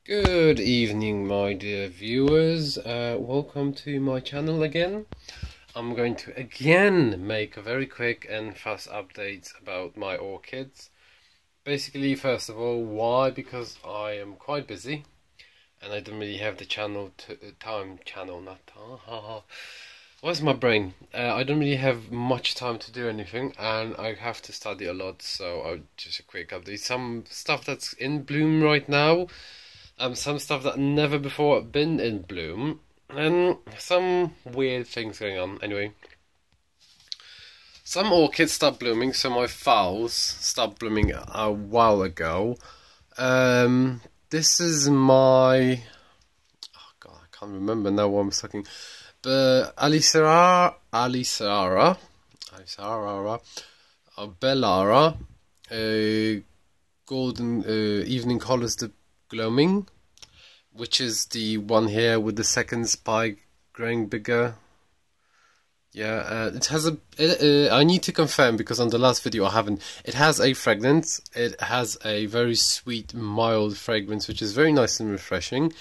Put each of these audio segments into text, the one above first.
Good evening, my dear viewers. Welcome to my channel again. I'm going to again make a very quick and fast update about my orchids. Basically, first of all, why? Because I am quite busy and I don't really have the where's my brain? I don't really have much time to do anything, and I have to study a lot, so just a quick update. Some stuff that's in bloom right now, some stuff that never before been in bloom, and some weird things going on. Anyway, some orchids stopped blooming, so my phals stopped blooming a while ago. This is my... oh god, I can't remember now what I'm talking. But Aliceara, Bellara, golden evening colours the gloaming, which is the one here with the second spike growing bigger. Yeah, it has a. I need to confirm because on the last video I haven't. It has a fragrance. It has a very sweet, mild fragrance, which is very nice and refreshing.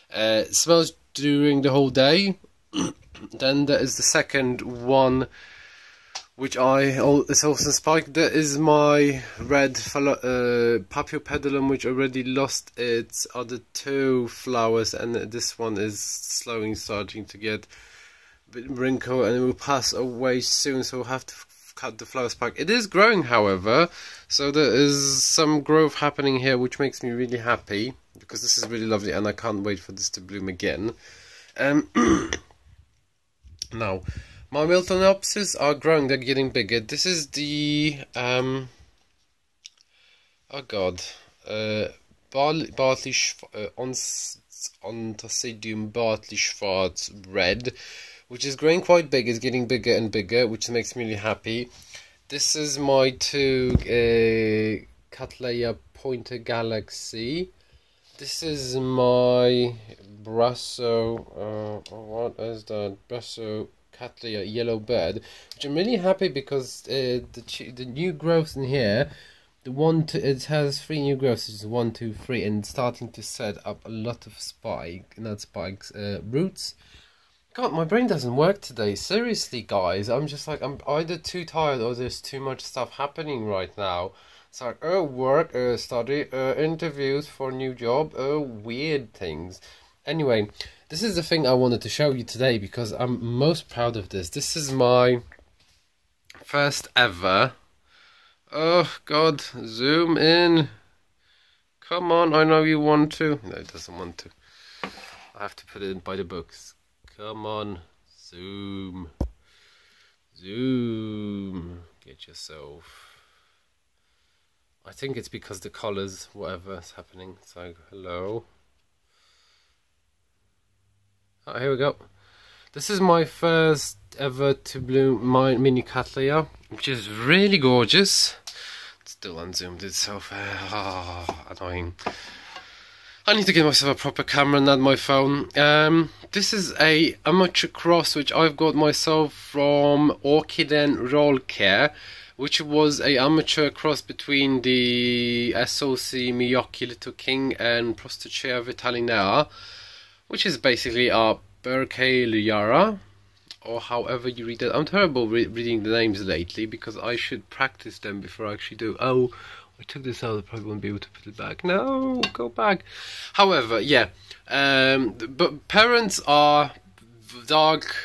It smells during the whole day. Then there is the second one, which is also spiked. There is my red Paphiopedilum, which already lost its other two flowers, and this one is slowly starting to get a bit wrinkled, and it will pass away soon, so we'll have to cut the flower spike. It is growing, however, so there is some growth happening here, which makes me really happy, because this is really lovely, and I can't wait for this to bloom again. Now, my Miltanopsis are growing, they're getting bigger. This is the, oh god, Ontosidium Bartley Schwarz Red, which is growing quite big, it's getting bigger and bigger, which makes me really happy. This is my two cattleya Pointer Galaxy. This is my what is that? Brasso cattleya Yellow Bird, which I'm really happy because the new growths in here, it has 3 new growths, which is 1, 2, 3, and it's starting to set up a lot of roots. God, my brain doesn't work today. Seriously, guys, I'm just like, I'm either too tired or there's too much stuff happening right now. It's like, work, study, interviews for a new job, weird things. Anyway, this is the thing I wanted to show you today because I'm most proud of this. This is my first ever... oh god, zoom in. Come on, I know you want to. No, it doesn't want to. I have to put it in by the books. Come on, zoom. Zoom. Get yourself... I think it's because the colours, whatever is happening. It's like, hello. Oh, here we go. This is my first ever to bloom, my mini cattleya, which is really gorgeous. It's still unzoomed itself. Annoying. I need to get myself a proper camera, not my phone. This is a amateur cross which I've got myself from Orchid and Roll Care, which was a amateur cross between the SOC Miyake Little King and Prostochea vitalinea, which is basically a Berkeleyara, or however you read it. I'm terrible reading the names lately because I should practice them before I actually do. Oh, I took this out, I probably won't be able to put it back. No, go back. However, yeah, but parents are dark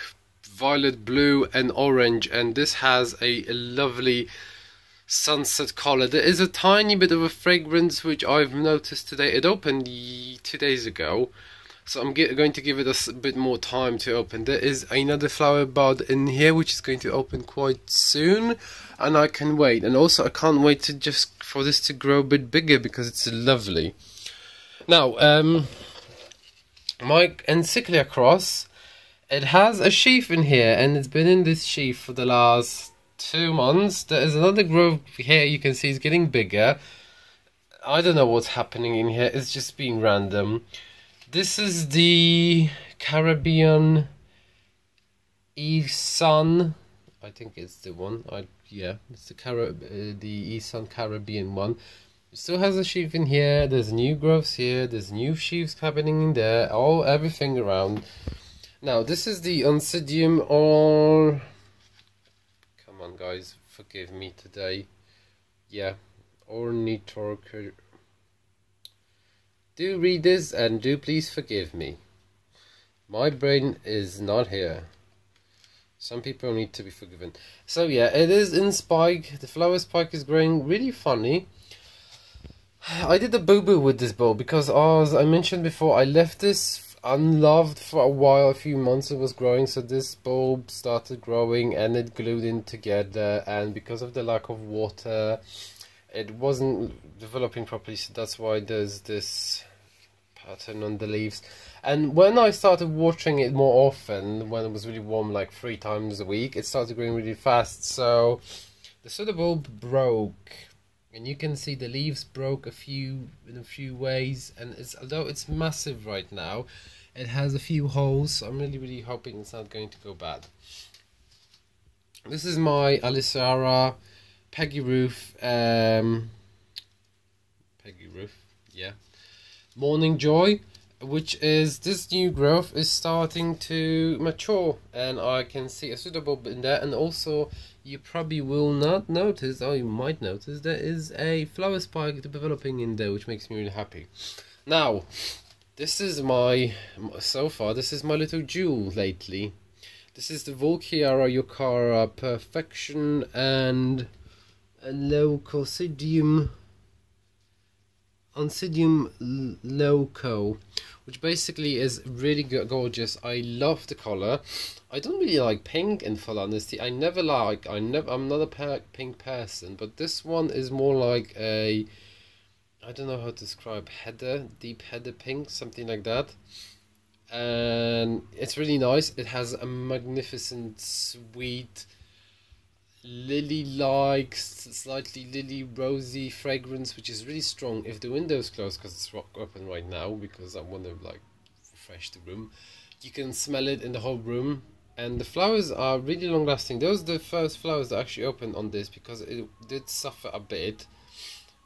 violet, blue and orange, and this has a lovely sunset color. There is a tiny bit of a fragrance which I've noticed today. It opened 2 days ago, so I'm going to give it a bit more time to open. There is another flower bud in here which is going to open quite soon, and I can wait. And also I can't wait to for this to grow a bit bigger because it's lovely. Now, my Encyclia cross, it has a sheath in here, and it's been in this sheath for the last 2 months. There is another growth here, you can see it's getting bigger. I don't know what's happening in here, it's just being random. This is the Caribbean E-Sun. I think it's the one. Yeah, it's the E-Sun Caribbean one. still has a sheaf in here. There's new growths here. There's new sheaves happening in there. Everything around. Now this is the Oncidium, or come on guys, forgive me today. Yeah, Ornithorchid. Do read this and do please forgive me. My brain is not here. Some people need to be forgiven. So yeah, it is in spike. The flower spike is growing really funny. I did a boo-boo with this bulb because, as I mentioned before, I left this unloved for a while, a few months it was growing. So this bulb started growing and it glued in together, and because of the lack of water, it wasn't developing properly. So that's why there's this pattern on the leaves. And when I started watering it more often, when it was really warm, like 3 times a week, it started growing really fast. So the soda bulb broke, and you can see the leaves broke in a few ways. And although it's massive right now, it has a few holes. So I'm really hoping it's not going to go bad. This is my Aliceara Peggy Roof, yeah, Morning Joy, which is this new growth is starting to mature, and I can see a suitable in there. And also you probably will not notice, or you might notice, there is a flower spike developing in there, which makes me really happy. Now this is this is my little jewel lately. This is the Volchiara Yucara Perfection and a Oncidium Loco, which basically is really gorgeous. I love the color. I don't really like pink, in full honesty. I'm not a pink person, but this one is more like a, I don't know how to describe, deep heather pink, something like that. And it's really nice. It has a magnificent, sweet, lily-like, slightly lily rosy fragrance, which is really strong. If the window's closed, because it's open right now, because I want to like refresh the room, you can smell it in the whole room. And the flowers are really long lasting. Those are the first flowers that actually opened on this, because it did suffer a bit.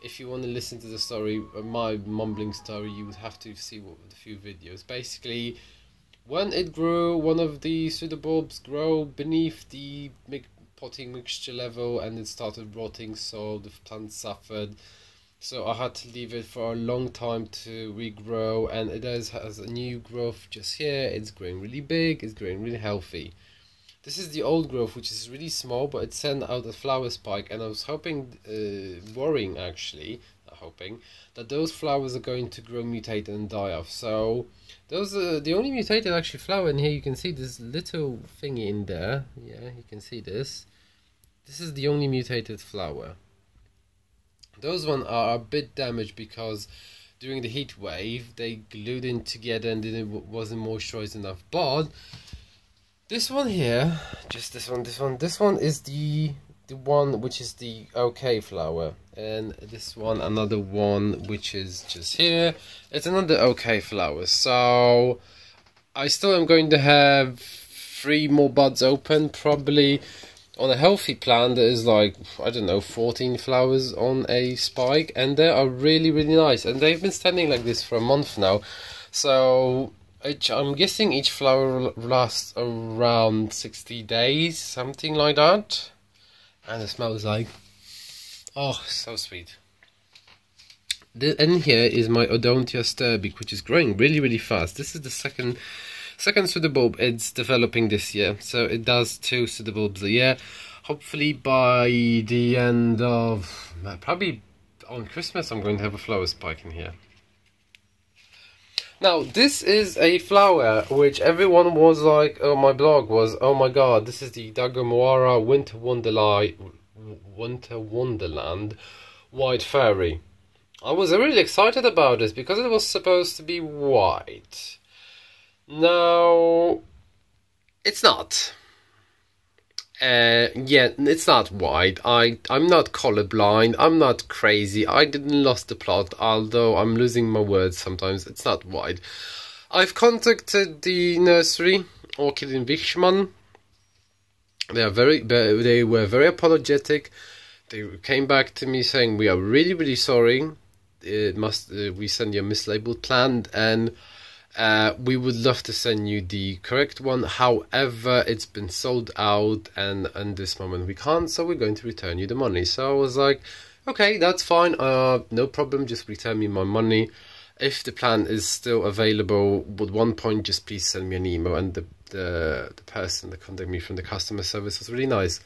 If you want to listen to the story, my mumbling story, you would have to see a few videos. Basically, when it grew, one of the pseudobulbs grew beneath the potting mixture level, and it started rotting, so the plant suffered. So I had to leave it for a long time to regrow, and it has a new growth just here. It's growing really big, it's growing really healthy. This is the old growth, which is really small, but it sent out a flower spike, and I was hoping, worrying actually, hoping that those flowers are going to grow, mutate, and die off. So those are the only mutated actually flower in here. You can see this little thingy in there. Yeah, you can see this. This is the only mutated flower. Those ones are a bit damaged because during the heat wave they glued in together and it wasn't moisturized enough. But this one here, just this one is the one which is the OK flower, and this one, another one which is just here, it's another OK flower. So I still am going to have 3 more buds open. Probably on a healthy plant there is like, I don't know, 14 flowers on a spike, and they are really nice, and they've been standing like this for a month now. So I'm guessing each flower lasts around 60 days, something like that. And it smells like, oh, so sweet. And here is my Odontia sterbic, which is growing really fast. This is the second pseudobulb it's developing this year. So it does 2 pseudobulbs a year. Hopefully by the end of, probably on Christmas, I'm going to have a flower spike in here. Now this is a flower which everyone was like, oh, my blog was, oh my god, this is the Aliceara Winter Wonderland White Fairy. I was really excited about this because it was supposed to be white. Now it's not. Yeah, it's not white. I'm not colorblind. I'm not crazy. I didn't lost the plot, although I'm losing my words sometimes. It's not white. I've contacted the nursery, Orchid in Wichmann. They were very apologetic. they came back to me saying, we are really, really sorry. We send you a mislabeled plant, and we would love to send you the correct one. However, it's been sold out, and at this moment we can't, so we're going to return you the money. So I was like, okay, that's fine, no problem, just return me my money. If the plant is still available, at one point, just please send me an email. And the person that contacted me from the customer service was really nice.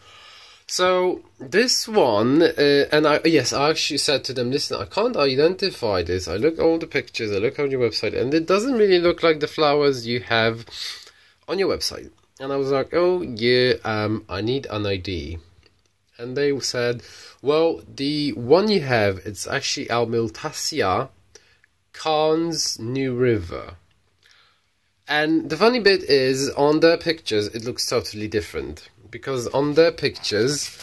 So this one, and I actually said to them, listen, I can't identify this. I look at all the pictures, I look on your website, and it doesn't really look like the flowers you have on your website. And I was like, oh yeah, I need an ID. And they said, well, the one you have, it's actually our Miltassia Cairns New River. And the funny bit is, on their pictures, it looks totally different. Because on their pictures,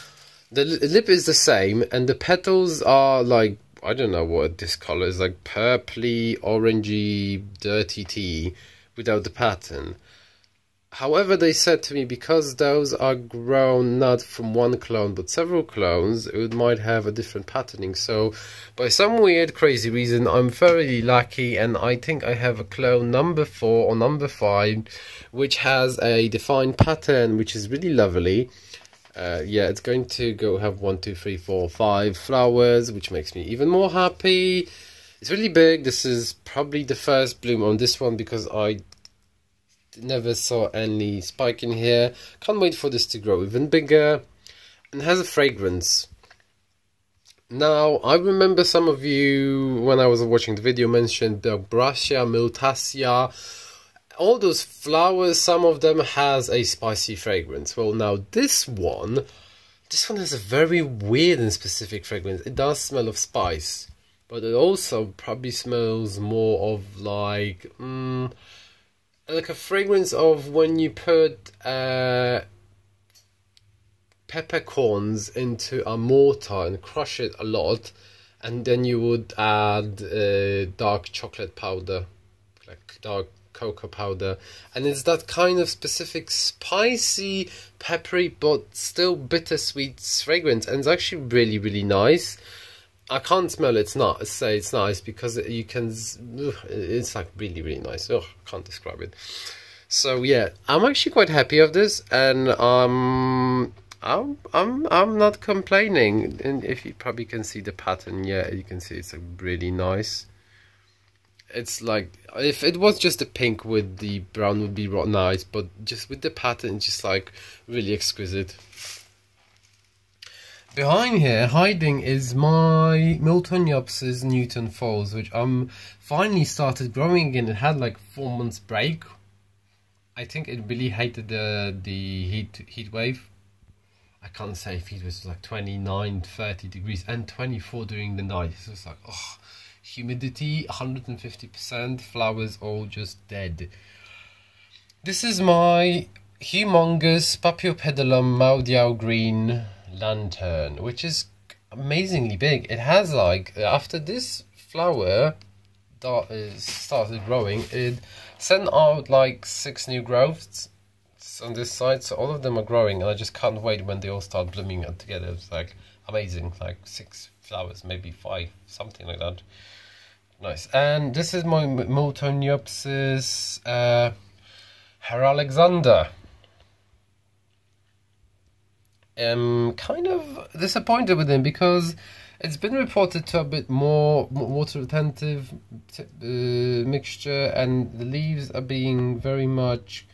the lip is the same, and the petals are like, I don't know what this color is, like purpley, orangey, dirty tea, without the pattern. However, they said to me, because those are grown not from one clone, but several clones, it might have a different patterning. So, by some weird, crazy reason, I'm thoroughly lucky, and I think I have a clone number 4 or number 5, which has a defined pattern, which is really lovely. Yeah, it's going to go have 1, 2, 3, 4, 5 flowers, which makes me even more happy. It's really big. This is probably the first bloom on this one, because I never saw any spike in here. Can't wait for this to grow even bigger, and has a fragrance. Now, I remember some of you, when I was watching the video, mentioned the Miltassia, Miltassia, all those flowers. Some of them has a spicy fragrance. Well, now this one has a very weird and specific fragrance. It does smell of spice, but it also probably smells more of like a fragrance of when you put peppercorns into a mortar and crush it a lot, and then you would add dark chocolate powder, like dark cocoa powder, and it's that kind of specific spicy, peppery, but still bittersweet fragrance, and it's actually really, really nice. I can't smell it. It's nice because you can. It's like really, really nice. I can't describe it. So yeah, I'm actually quite happy of this, and I'm not complaining. And if you probably can see the pattern, yeah, you can see it's like really nice. It's like, if it was just the pink with the brown would be nice, but just with the pattern, it's just like really exquisite. Behind here, hiding, is my Miltassia Newton Falls, which finally started growing again. It had like 4 months break. I think it really hated the heat wave. I can't say if it was like 29, 30 degrees and 24 during the night. So it's like, oh, humidity 150%, flowers all just dead. This is my humongous Paphiopedilum Maudiau green lantern, which is amazingly big. It has like, after this flower started growing, it sent out like 6 new growths on this side, so all of them are growing, and I just can't wait when they all start blooming together. It's like amazing, like 6 flowers, maybe 5, something like that. Nice. And this is my Miltassia Herr Alexander. Kind of disappointed with him because it's been reported to a bit more water retentive mixture, and the leaves are being very much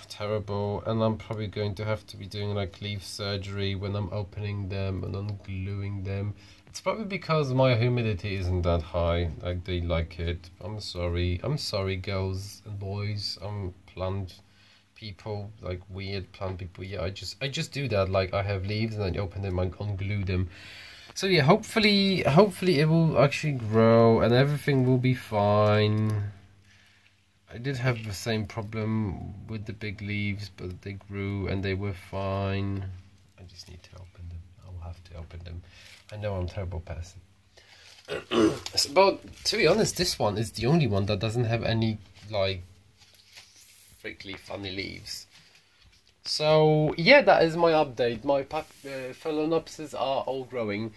terrible, and I'm probably going to have to be doing like leaf surgery when I'm opening them and ungluing them. It's probably because my humidity isn't that high. Like, they like it. I'm sorry girls and boys. Plant people, like weird plant people. Yeah, I just do that. Like, I have leaves and I open them and unglue them. So yeah, hopefully it will actually grow and everything will be fine. I did have the same problem with the big leaves, but they grew and they were fine. I just need to open them. I'll have to open them. I know I'm a terrible person. But to be honest, this one is the only one that doesn't have any like freakily funny leaves. So yeah, that is my update. My phalaenopsis are all growing.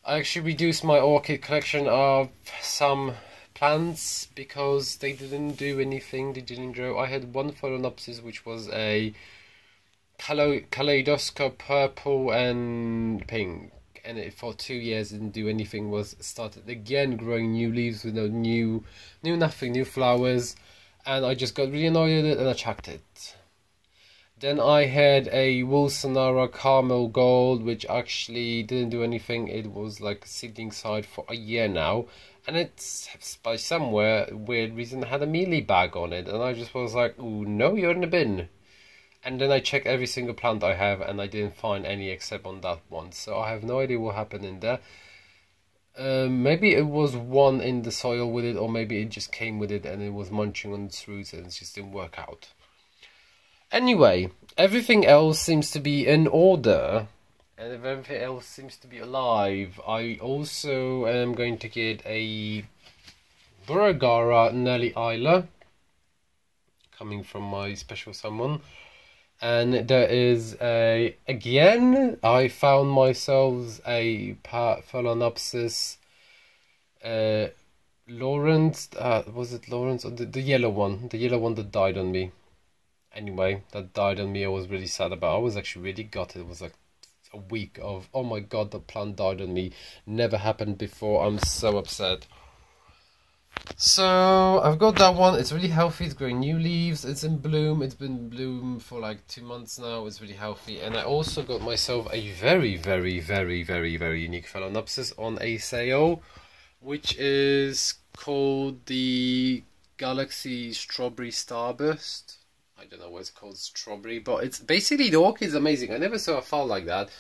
I actually reduced my orchid collection of some plants because they didn't do anything, they didn't grow. I had one phalaenopsis which was a kaleidoscope purple and pink, and it for 2 years didn't do anything, was started again growing new leaves with no new flowers, and I just got really annoyed with it and I chucked it. Then I had a Wilsonara Caramel Gold, which actually didn't do anything. It was like a seedling side for a year now, and it's by somewhere weird reason had a mealy bag on it, and I just was like, "Ooh, no, you're in the bin." And then I checked every single plant I have, and I didn't find any except on that one. So I have no idea what happened in there. Maybe it was one in the soil with it, or maybe it just came with it and it was munching on its roots and it just didn't work out. Anyway, everything else seems to be in order, and everything else seems to be alive. I also am going to get a Burragara Nelly Isla coming from my special someone. And there is again, I found myself a Phalaenopsis Lawrence, was it Lawrence, or the yellow one? The yellow one that died on me. Anyway, that died on me, I was really sad about. I was actually really gutted. It was like a week of, oh my god, the plant died on me. Never happened before, I'm so upset. So I've got that one. It's really healthy. It's growing new leaves. It's in bloom. It's been in bloom for like 2 months now. It's really healthy. And I also got myself a very unique Phalaenopsis on a sale, which is called the Galaxy Strawberry Starburst. I don't know why it's called strawberry, but it's basically, the orchid is amazing. I never saw a flower like that.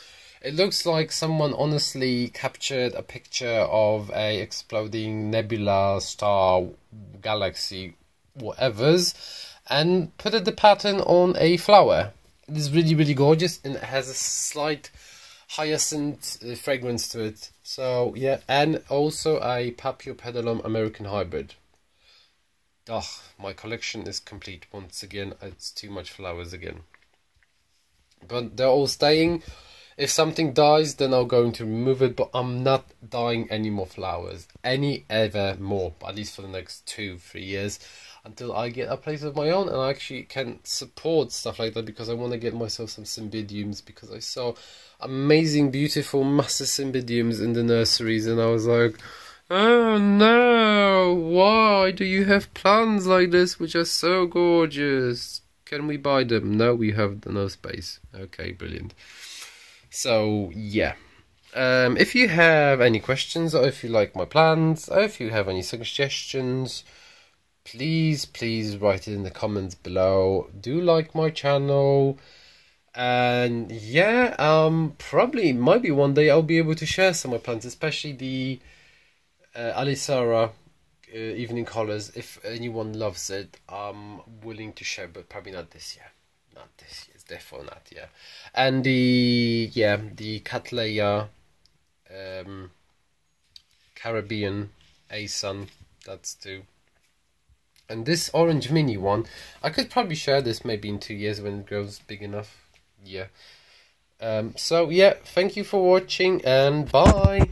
It looks like someone honestly captured a picture of a exploding nebula, star, galaxy, whatevers, and put the pattern on a flower. It is really gorgeous, and it has a slight hyacinth fragrance to it. So yeah, and also a Paphiopedilum American hybrid. Ugh, my collection is complete once again. It's too much flowers again. But they're all staying. If something dies, then I'm going to remove it, but I'm not dyeing any more flowers. Ever more, at least for the next 2-3 years, until I get a place of my own and I actually can support stuff like that, because I want to get myself some cymbidiums, because I saw amazing, beautiful, massive cymbidiums in the nurseries, and I was like, oh no, why do you have plants like this which are so gorgeous? Can we buy them? No, we have no space. Okay, brilliant. So yeah, if you have any questions, or if you like my plans, or if you have any suggestions, please write it in the comments below. Do like my channel, and yeah, probably maybe one day I'll be able to share some of my plants, especially the Aliceara evening colors. If anyone loves it, I'm willing to share, but probably not this year. Not this year, it's definitely not, yeah. And the cattleya Caribbean A-Sun, that's two. And this orange mini one, I could probably share this maybe in 2 years when it grows big enough, yeah. So yeah, thank you for watching, and bye!